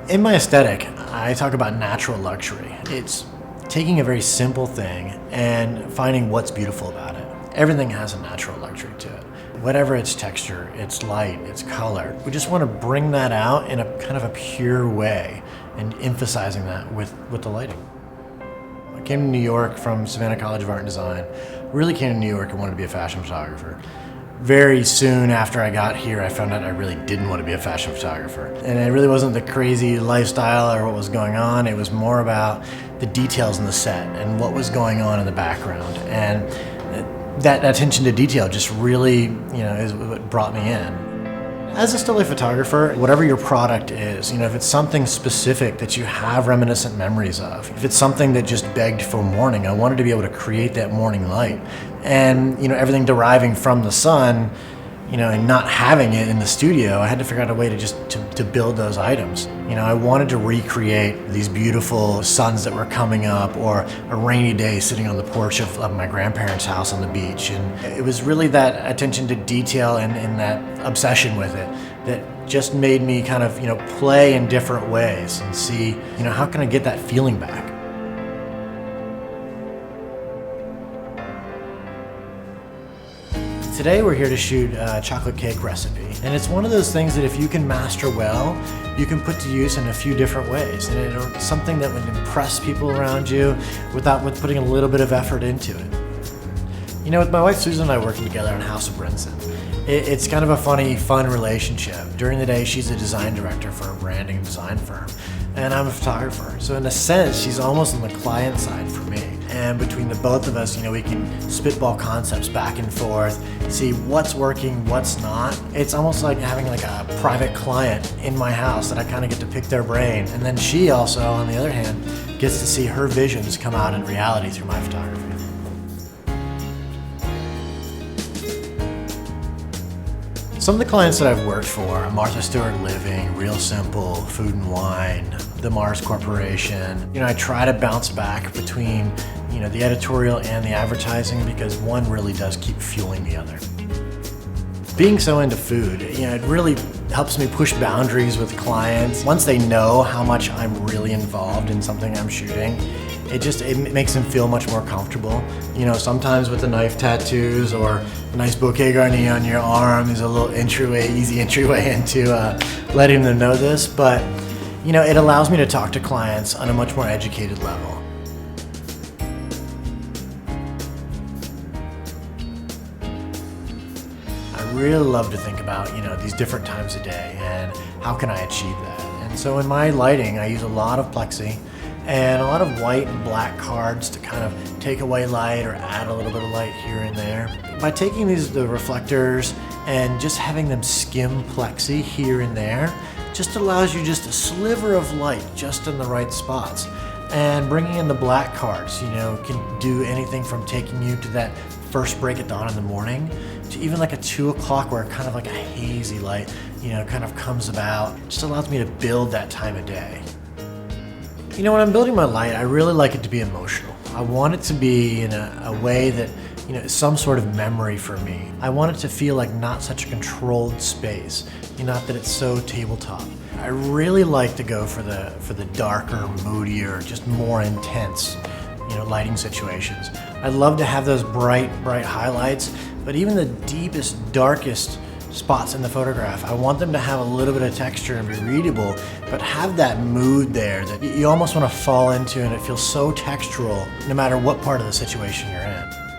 In my aesthetic, I talk about natural luxury. It's taking a very simple thing and finding what's beautiful about it. Everything has a natural luxury to it. Whatever its texture, its light, its color. We just want to bring that out in a kind of a pure way and emphasizing that with the lighting. I came to New York from Savannah College of Art and Design. Really came to New York and wanted to be a fashion photographer. Very soon after I got here, I found out I really didn't want to be a fashion photographer. And it really wasn't the crazy lifestyle or what was going on. It was more about the details in the set and what was going on in the background. And that attention to detail just really, is what brought me in. As a still life photographer, whatever your product is, if it's something specific that you have reminiscent memories of, if it's something that just begged for morning, I wanted to be able to create that morning light. And, everything deriving from the sun, and not having it in the studio, I had to figure out a way to build those items. I wanted to recreate these beautiful suns that were coming up, or a rainy day sitting on the porch of my grandparents' house on the beach. And it was really that attention to detail and that obsession with it that just made me kind of, play in different ways and see, how can I get that feeling back? Today we're here to shoot a chocolate cake recipe, and it's one of those things that if you can master well, you can put to use in a few different ways, and it's something that would impress people around you with putting a little bit of effort into it. With my wife Susan and I working together on House of Brinson, it's kind of a fun relationship. During the day, she's a design director for a branding and design firm, and I'm a photographer. So in a sense, she's almost on the client side for me. And between the both of us, we can spitball concepts back and forth, see what's working, what's not. It's almost like having like a private client in my house that I kind of get to pick their brain. And then she also, on the other hand, gets to see her visions come out in reality through my photography. Some of the clients that I've worked for, Martha Stewart Living, Real Simple, Food and Wine, the Mars Corporation, I try to bounce back between, the editorial and the advertising because one really does keep fueling the other. Being so into food, it really helps me push boundaries with clients. Once they know how much I'm really involved in something I'm shooting, it makes them feel much more comfortable. Sometimes with the knife tattoos or a nice bouquet garni on your arm is a little easy entryway into letting them know this, but it allows me to talk to clients on a much more educated level. I really love to think about, these different times a day and how can I achieve that. And so in my lighting, I use a lot of plexi and a lot of white and black cards to kind of take away light or add a little bit of light here and there. By taking the reflectors and just having them skim plexi here and there, just allows you just a sliver of light just in the right spots. And bringing in the black cards, can do anything from taking you to that first break at dawn in the morning to even like a 2 o'clock where kind of like a hazy light, kind of comes about. Just allows me to build that time of day. When I'm building my light, I really like it to be emotional. I want it to be in a way that, some sort of memory for me. I want it to feel like not such a controlled space, not that it's so tabletop. I really like to go for the darker, moodier, just more intense, lighting situations. I love to have those bright highlights, but even the deepest, darkest spots in the photograph, I want them to have a little bit of texture and be readable, but have that mood there that you almost want to fall into, and it feels so textural no matter what part of the situation you're in.